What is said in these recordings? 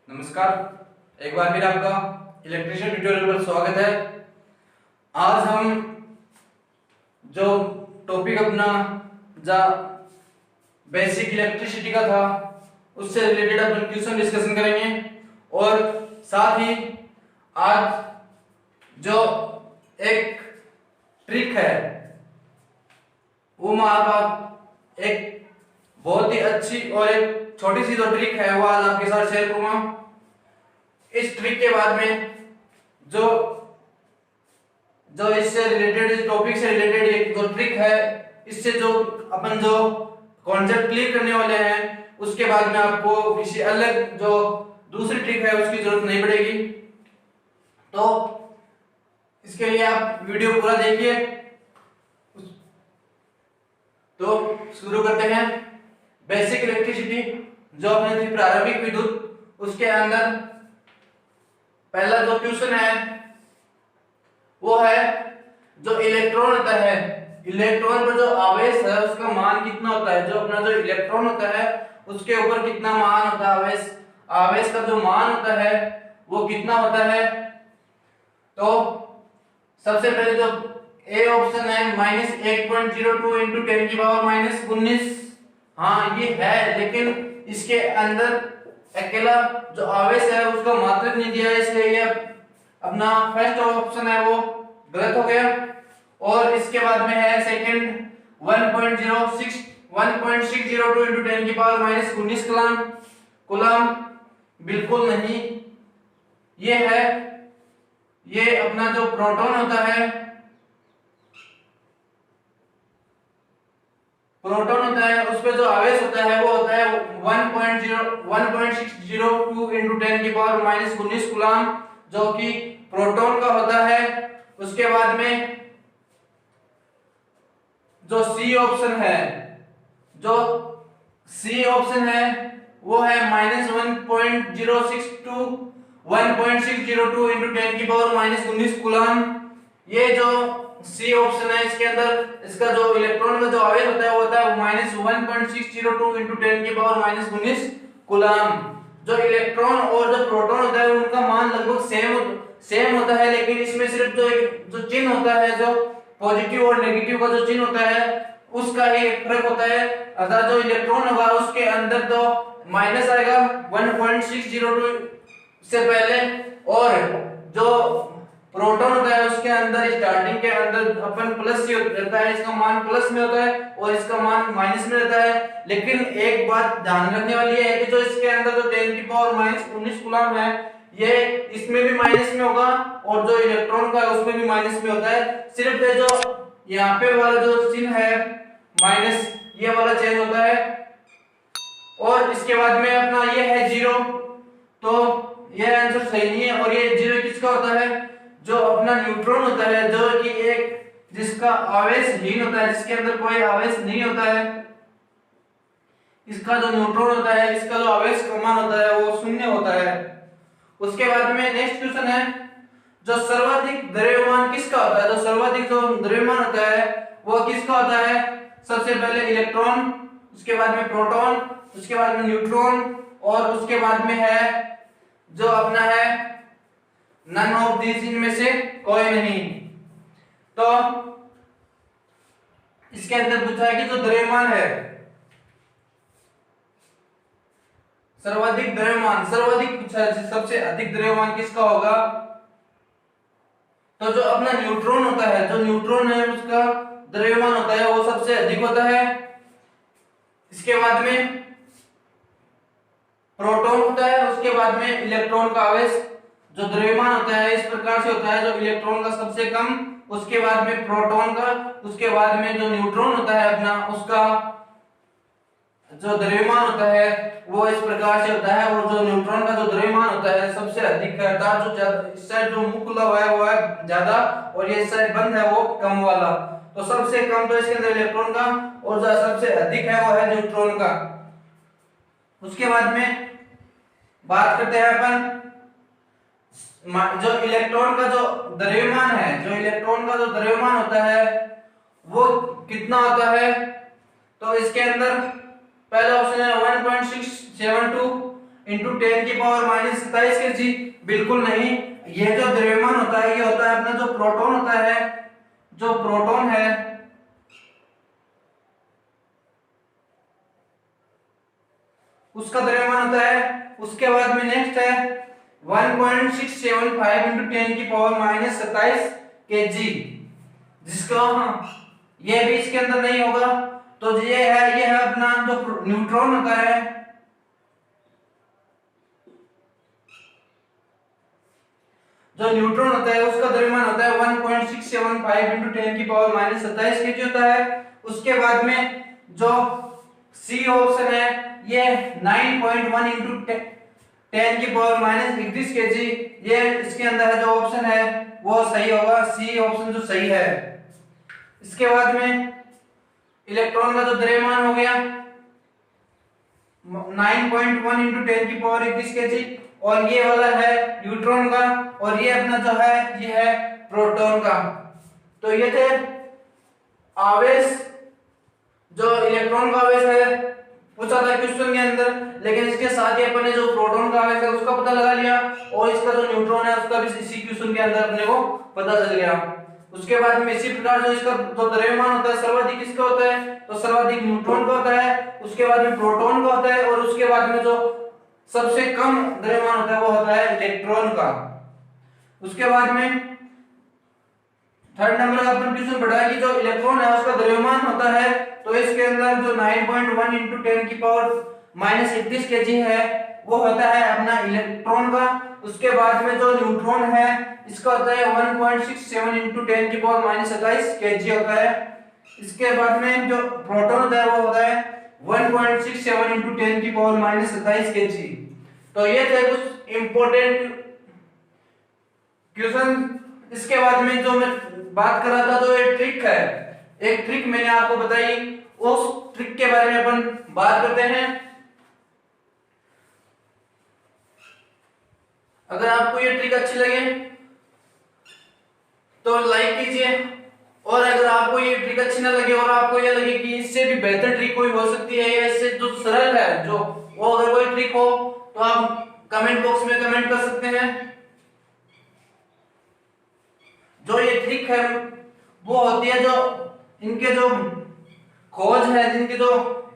नमस्कार, एक बार फिर आपका इलेक्ट्रिशियन ट्यूटोरियल पर स्वागत है। आज हम जो टॉपिक अपना जा बेसिक इलेक्ट्रिसिटी का था उससे रिलेटेड अपन क्वेश्चन डिस्कशन करेंगे और साथ ही आज जो एक ट्रिक है वो मैं आप एक बहुत ही अच्छी और एक छोटी सी जो ट्रिक है वो आज आपके साथ शेयर करूंगा। इस ट्रिक के बाद में जो जो इससे रिलेटेड इस टॉपिक से रिलेटेड एक जो ट्रिक है इससे जो अपन जो कॉन्सेप्ट क्लियर करने वाले हैं उसके बाद में आपको किसी अलग जो दूसरी ट्रिक है उसकी जरूरत नहीं पड़ेगी। तो इसके लिए आप वीडियो पूरा देखिए। तो शुरू करते हैं। बेसिक इलेक्ट्रिसिटी जो अपने थी प्रारंभिक विद्युत, उसके अंदर पहला जो क्वेश्चन है वो है जो इलेक्ट्रॉन होता है, इलेक्ट्रॉन पर जो आवेश है उसका मान कितना होता है। जो अपना जो इलेक्ट्रॉन होता है उसके ऊपर कितना मान होता है, आवेश आवेश का जो मान होता है वो कितना होता है। तो सबसे पहले जो ए ऑप्शन है -8.02 इंटू 10 की पावर -19, हाँ ये है, लेकिन इसके अंदर अकेला जो आवेश है उसका मात्रक नहीं दिया है, इसलिए ये अपना फर्स्ट ऑप्शन है वो गलत हो गया। और इसके बाद में है सेकंड 1.602 इंटू 10 की पावर -19 कूलम, बिल्कुल नहीं। ये है, ये अपना जो प्रोटॉन होता है, प्रोटॉन होता है उस पे जो आवेश होता है वो होता है 1.602 इंटू 10 की पावर -19 कूलम, जो कि प्रोटॉन का होता है। उसके बाद में जो सी ऑप्शन है, जो सी ऑप्शन है वो है -1.602 इंटू 10 की पावर -19 कूलम। ये जो सी ऑप्शन है इसके अंदर इसका जो इलेक्ट्रॉन का जो आवेश होता है वो होता है -1.602 इंटू 10 की पावर -19 कूलम। जो इलेक्ट्रॉन और जो प्रोटॉन होता है उनका मान लगभग सेम होता है, लेकिन इसमें सिर्फ जो चिन्ह होता है, जो पॉजिटिव और नेगेटिव का जो चिन्ह होता है उसका ही फर्क होता है। अर्थात जो इलेक्ट्रॉन होगा उसके अंदर तो माइनस आएगा 1.602 से पहले, और जो प्रोटॉन होता है उसके अंदर स्टार्टिंग के अंदर अपन प्लस ही रहता है, इसका मान प्लस में होता है और इसका मान माइनस में रहता है। लेकिन एक बात ध्यान रखने वाली है कि जो इसके अंदर जो 10 की पावर -19 कूलम है ये इसमें भी माइनस में होगा और जो इलेक्ट्रॉन का है उसमें भी माइनस में होता है। सिर्फ ये जो यहाँ पे वाला जो चिन्ह है माइनस, ये वाला चेंज होता है। और इसके बाद में अपना ये है 0, तो ये आंसर सही नहीं है। और ये 0 किसका होता है, जो अपना न्यूट्रॉन होता है, जो कि एक जिसका आवेशहीन होता है, जिसके अंदर कोई आवेश नहीं होता है। इसका जो न्यूट्रॉन होता है इसका जो आवेश का मान होता है वो 0 होता है। उसके बाद में नेक्स्ट क्वेश्चन है जो सर्वाधिक द्रव्यमान किसका होता है। जो सर्वाधिक जो द्रव्यमान होता है वो किसका होता है। सबसे पहले इलेक्ट्रॉन, उसके बाद में प्रोटॉन, उसके बाद में न्यूट्रॉन और उसके बाद में है जो अपना है नन ऑफ दिस, इनमें से कोई नहीं। तो इसके अंदर पूछा है कि जो द्रव्यमान है सर्वाधिक द्रव्यमान, सर्वाधिक पूछा है सबसे अधिक द्रव्यमान किसका होगा। तो जो अपना न्यूट्रॉन होता है, जो न्यूट्रॉन है उसका द्रव्यमान होता है वो सबसे अधिक होता है। इसके बाद में प्रोटॉन होता है, उसके बाद में इलेक्ट्रॉन का आवेश जो द्रव्यमान होता है इस प्रकार से होता है, जो इलेक्ट्रॉन का सबसे कम, उसके बाद में प्रोटॉन का, उसके बाद में जो न्यूट्रॉन होता है अपना उसका जो द्रव्यमान होता है वो इस प्रकार से होता है। और जो न्यूट्रॉन का जो द्रव्यमान होता है सबसे अधिक है, अर्थात जो इस साइड जो मुख खुला हुआ है वो है ज्यादा और ये साइड बंद है वो कम वाला। तो सबसे कम तो इसके अंदर इलेक्ट्रॉन का और जो सबसे अधिक है वो है न्यूट्रॉन का। उसके बाद में बात करते हैं अपन जो इलेक्ट्रॉन का जो द्रव्यमान है, जो इलेक्ट्रॉन का जो द्रव्यमान होता है वो कितना होता है। तो इसके अंदर पहला ऑप्शन है 1.672 इंटू 10 की पावर माइनस 27 के जी, बिल्कुल नहीं। ये जो द्रव्यमान होता है ये होता है अपना जो प्रोटॉन होता है, जो प्रोटॉन है उसका द्रव्यमान होता है। उसके बाद में नेक्स्ट है 1.675 इंटू 10 की पावर माइनस 27 के जी, जिसका ये भी इसके अंदर नहीं होगा। तो ये है अपना जो न्यूट्रॉन होता है, जो न्यूट्रॉन होता है उसका द्रव्यमान होता है 1.675 इंटू 10 की पावर माइनस 27 के जी होता है। उसके बाद में जो सी ऑप्शन है ये 9.1 इंटू 10 की पावर माइनस 31 के जी, ये इसके अंदर है जो ऑप्शन है वो सही होगा, सी ऑप्शन जो सही है। इसके बाद में इलेक्ट्रॉन का जो द्रव्यमान हो गया 9.1 इंटू 10 की पावर 21 के जी, और ये वाला है न्यूट्रॉन का, और ये अपना जो है ये है प्रोटॉन का। तो ये थे आवेश, जो इलेक्ट्रॉन का आवेश है पूछा था क्वेश्चन के अंदर, लेकिन इसके साथ ही अपन ने जो प्रोटॉन का आवेश है उसका पता लगा लिया, और इसका जो न्यूट्रॉन है उसका भी इसी क्वेश्चन के अंदर अपने को पता चल गया। उसके बाद में इसी प्रकार जो इसका जो द्रव्यमान होता है सर्वाधिक किसका होता है, तो सर्वाधिक न्यूट्रॉन का होता है, उसके बाद में प्रोटॉन का होता है, और उसके बाद में जो सबसे कम द्रव्यमान होता है वो होता है इलेक्ट्रॉन का। उसके बाद में थर्ड नंबर का अपन क्वेश्चन पढ़ा है कि जो इलेक्ट्रॉन है उसका द्रव्यमान होता है, तो इसके अंदर जो 9.1 इंटू 10 की पावर माइनस 31 के जी है वो होता है अपना इलेक्ट्रॉन का। उसके बाद में जो न्यूट्रॉन है इसका होता है 1.67 इंटू 10 की पावर माइनस 27 के जी होता है। इसके बाद में जो प्रोटॉन होता है वो होता है 1.67 इंटू 10 की पावर माइनस 27 के जी। तो ये थे कुछ इंपॉर्टेंट क्वेश्चन। इसके बाद में जो मैं बात कर रहा था तो एक ट्रिक है, एक ट्रिक मैंने आपको बताई, उस ट्रिक के बारे में अपन बात करते हैं। अगर आपको ये ट्रिक अच्छी लगे तो लाइक कीजिए, और अगर आपको ये ट्रिक अच्छी ना लगे और आपको ये लगे कि इससे भी बेहतर ट्रिक कोई हो सकती है या इससे जो सरल है जो वो अगर कोई ट्रिक हो तो आप कमेंट बॉक्स में कमेंट कर सकते हैं। जो ये ट्रिक है वो होती है जो इनके जो खोज है, जिनके जो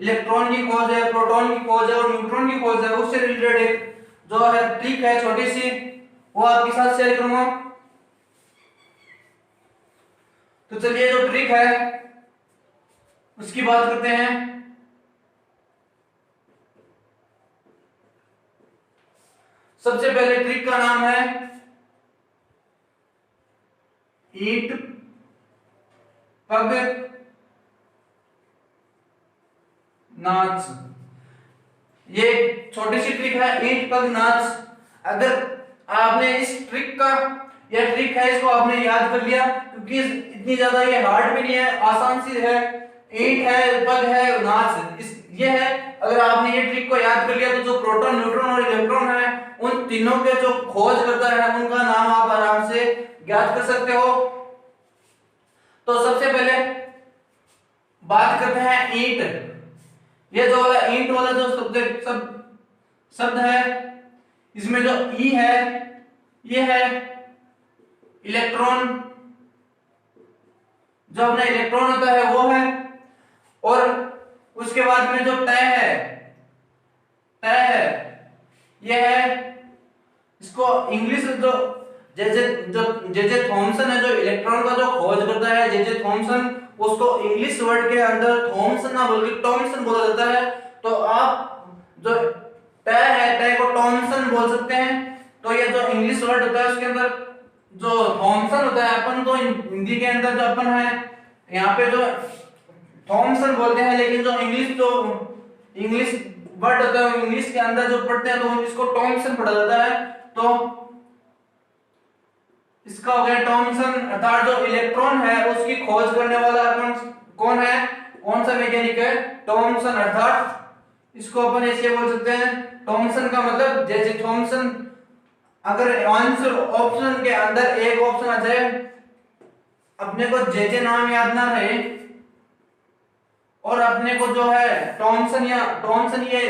इलेक्ट्रॉन की खोज है, प्रोटॉन की खोज है और न्यूट्रॉन की खोज है, उससे रिलेटेड एक जो है ट्रिक है छोटी सी, वो आपके साथ शेयर करूंगा। तो चलिए जो ट्रिक है उसकी बात करते हैं। सबसे पहले ट्रिक का नाम है ईंट पग नाच। ये छोटी सी ट्रिक है, ईंट पग नाच। अगर आपने इस ट्रिक का या ट्रिक है इसको आपने याद कर लिया, क्योंकि इतनी ज्यादा ये हार्ड भी नहीं है, आसान सी है। ईंट है, पग है, नाच, इस ये है। अगर आपने ये ट्रिक को याद कर लिया तो जो प्रोटॉन, न्यूट्रॉन और इलेक्ट्रॉन है उन तीनों के जो खोज करता है उनका नाम आप आराम से ज्ञात कर सकते हो। तो सबसे पहले बात करते हैं ईंट। ये जो वाला ईंट वाला जो शब्द है इसमें जो ई है ये है इलेक्ट्रॉन, जो अपना इलेक्ट्रॉन होता है वो है। और उसके बाद में जो तय है ये है, इसको इंग्लिश जो जे थॉमसन है जो इलेक्ट्रॉन का जो खोज करता है, जे थॉमसन, उसको इंग्लिश वर्ड के अंदर थॉमसन ना बल्कि टॉमसन बोला जाता है। तो आप जो तय है तय को टॉमसन बोल सकते हैं। तो ये जो इंग्लिश वर्ड होता है उसके अंदर जो थॉमसन होता है, अपन तो हिंदी के अंदर जो अपन है यहाँ पे जो थॉमसन बोलते हैं, लेकिन जो इंग्लिश वर्ड होता है इंग्लिश के अंदर जो पढ़ते हैं तो इसको टॉमसन पढ़ा जाता है। तो इसका हो गया टॉमसन, अर्थात जो इलेक्ट्रॉन है उसकी खोज करने वाला कौन है, कौन सा वैज्ञानिक है, टॉमसन। अर्थात इसको अपन ऐसे बोल सकते हैं, टॉमसन का मतलब जे थॉमसन। अगर आंसर ऑप्शन के अंदर एक ऑप्शन आ जाए, अपने को जे नाम याद ना रहे और अपने को जो है टॉमसन ये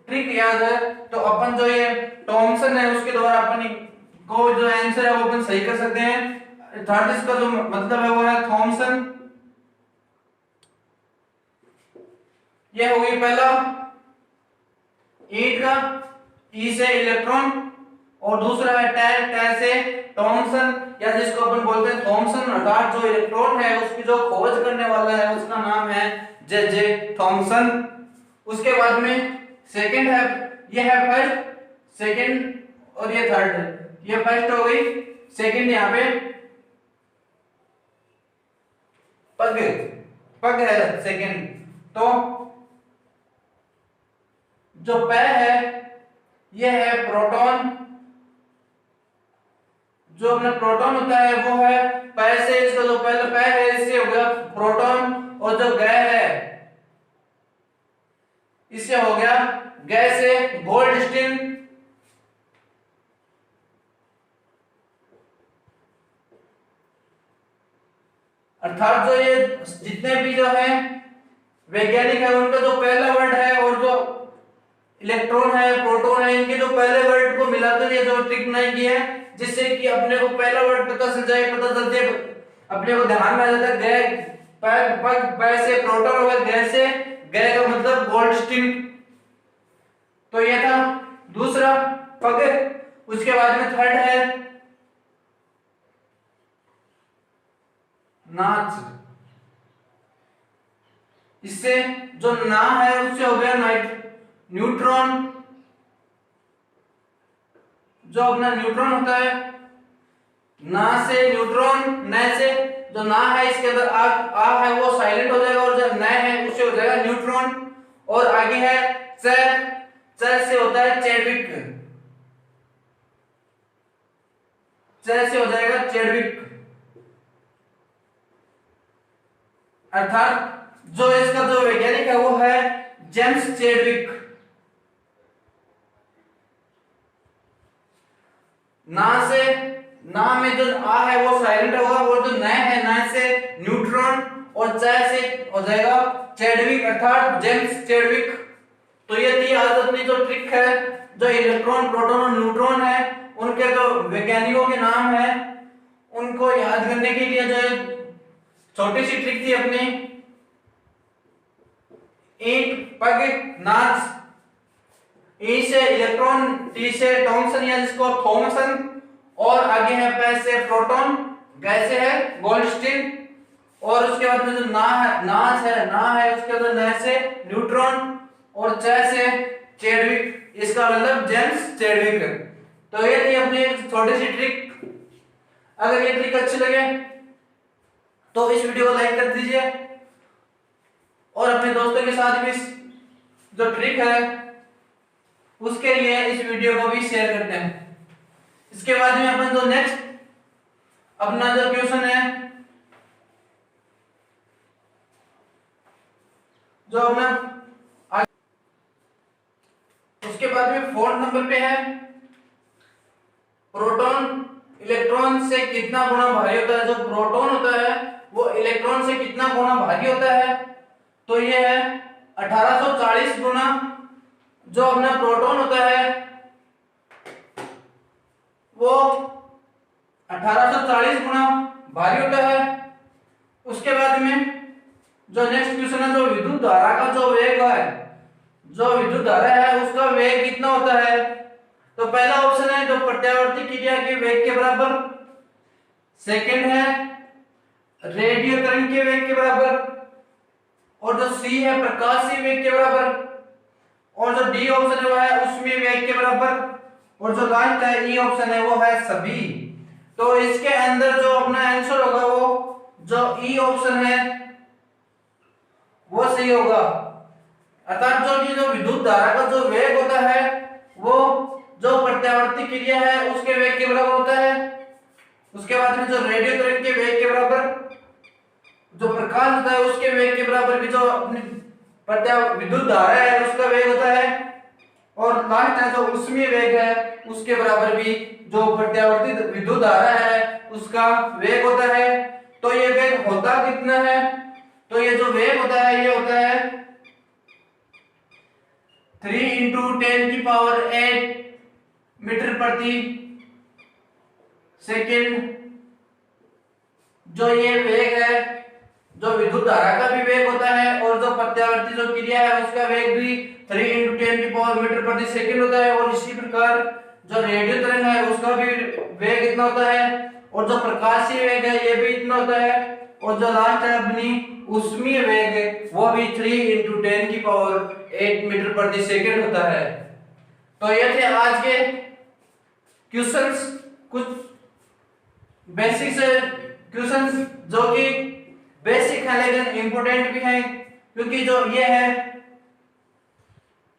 ट्रिक याद है तो अपन जो ये थॉमसन है उसके द्वारा अपन को जो आंसर है वो अपन सही कर सकते हैं। थर्ड इसका जो मतलब है वो है थॉमसन। ये हो गई पहला ईंट का, ई से इलेक्ट्रॉन, और दूसरा है टैर, टैर से थॉमसन, या जिसको अपन बोलते हैं थॉमसन, अर्थात जो इलेक्ट्रॉन है उसकी जो खोज करने वाला है उसका नाम है जे जे थॉमसन। उसके बाद में सेकंड है, ये है फर्स्ट, सेकंड और ये थर्ड है। ये फर्स्ट हो गई, सेकंड यहाँ पे पग, पग है सेकंड। तो जो प है ये है प्रोटॉन, जो अपना प्रोटॉन होता है वो है प से, इसका जो पहला प है इससे हो गया प्रोटॉन, और जो ग है इससे हो गया ग से गोल्डस्टीन। अर्थात जो ये जितने भी जो है वैज्ञानिक है उनका जो पहला वर्ड है और जो इलेक्ट्रॉन है प्रोटॉन है इनके जो पहले वर्ड को मिलाकर ये जो ट्रिक बनाई गई है, जिससे कि अपने को पहला वर्ड पता चल जाए, पता चल जाए, अपने को ध्यान में आ जाता है गै, पग, पग, पै से प्रोटॉन होगा, गै से, गै का मतलब गोल्डस्टीन। तो ये था दूसरा पग। उसके बाद में थर्ड है नाच, इससे जो ना है उससे हो गया न्यूट्रॉन, जो अपना न्यूट्रॉन होता है, ना से न्यूट्रॉन, न से जो ना है इसके अंदर आ है वो साइलेंट हो जाएगा, और जो न है उससे हो जाएगा न्यूट्रॉन। और आगे है च, च से होता है चैडविक, च से हो जाएगा चैडविक, अर्थात जो इसका जो वैज्ञानिक है वो है जेम्स चैडविक। ना से, ना में जो आ है वो साइलेंट होगा, और जो न है न से न्यूट्रॉन, और च से हो जाएगा चैडविक, अर्थात जेम्स चैडविक। तो ये थी आज अपनी जो ट्रिक है, जो इलेक्ट्रॉन प्रोटॉन और न्यूट्रॉन है उनके जो वैज्ञानिकों के नाम है उनको याद करने के लिए जो छोटी सी ट्रिक थी अपनी। ईंट, पग, नाच, ई से इलेक्ट्रॉन, टी से थॉमसन या जिसको थॉमसन, और आगे है प से प्रोटॉन, ग से है गोल्डस्टीन, और उसके बाद में जो ना है, नाच है, ना है उसके बाद न से न्यूट्रॉन, और च से चैडविक, इसका मतलब जेम्स चैडविक। तो ये थी अपनी छोटी सी ट्रिक। अगर ये ट्रिक अच्छी लगे तो इस वीडियो को लाइक कर दीजिए, और अपने दोस्तों के साथ भी जो ट्रिक है उसके लिए इस वीडियो को भी शेयर करते हैं। इसके बाद में अपन जो नेक्स्ट अपना जो क्वेश्चन है, जो अपना उसके बाद में 4 नंबर पे है प्रोटॉन इलेक्ट्रॉन से कितना गुना भारी होता है। जो प्रोटॉन होता है वो इलेक्ट्रॉन से कितना गुना भारी होता है, तो ये है 1840 गुना। जो अपना प्रोटॉन होता है वो 1840 गुना भारी होता है। उसके बाद में जो नेक्स्ट क्वेश्चन है, जो विद्युत धारा का जो वेग है, जो विद्युत धारा है उसका वेग कितना होता है। तो पहला ऑप्शन है जो प्रत्यावर्ती क्रिया के वेग के बराबर, सेकंड है रेडियो तरंग के वेग के बराबर, और जो सी है प्रकाशीय वेग के बराबर, और जो डी ऑप्शन है वो है उसमें वेग के बराबर, और जो लास्ट है ई ऑप्शन है वो है सभी। तो इसके अंदर जो अपना आंसर होगा वो जो ई ऑप्शन है वो सही होगा। अर्थात जो विद्युत धारा का जो वेग होता है वो जो प्रत्यावर्ती क्रिया है उसके वेग के बराबर होता है। उसके बाद में जो रेडियो तरंग के वेग के बराबर, जो प्रकाश होता है उसके वेग के बराबर भी जो विद्युत धारा है उसका वेग होता है, और लास्ट है जो उसमें वेग है उसके बराबर भी जो प्रत्यावर्ती विद्युत धारा है उसका वेग होता है। तो ये वेग होता कितना है, तो ये जो वेग होता है ये होता है 3 × into 10 की पावर 8 मीटर प्रति सेकंड। जो ये वेग है, जो विद्युत धारा का भी वेग होता है और जो प्रत्यावर्ती जो क्रिया है उसका वेग भी 3 into 10 की पावर मीटर प्रति सेकंड होता है। और इसी प्रकार जो रेडियो तरंग है उसका भी वेग इतना होता है और जो प्रकाशीय वेग है ये भी इतना होता है और जो लास्ट है अपनी ऊष्मीय वेग है वो भी 3 into 10 की पावर 8 मीटर प्रति सेकंड होता है। तो ये थे आज के क्वेश्चंस, कुछ बेसिक से क्वेश्चंस जो कि बेसिक है लेकिन इंपॉर्टेंट भी है, क्योंकि जो ये है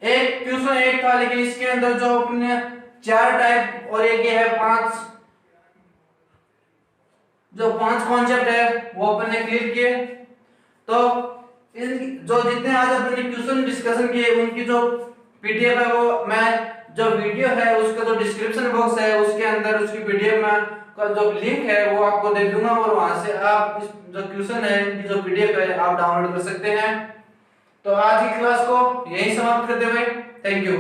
एक क्वेश्चन एक था लेकिन इसके अंदर जो अपने 4 टाइप और एक ये है 5, जो 5 कॉन्सेप्ट है वो अपन ने क्लियर किए। तो इन जो जितने आज अपन ने क्वेश्चन डिस्कशन किए उनकी जो पीडीएफ है वो मैं जो वीडियो है उसका जो डिस्क्रिप्शन बॉक्स है उसके अंदर उसकी पीडीएफ में का जो लिंक है वो आपको दे दूंगा और वहां से आप इस जो क्वेश्चन है इनकी जो पीडीएफ है आप डाउनलोड कर सकते हैं। तो आज की क्लास को यहीं समाप्त करते हुए थैंक यू।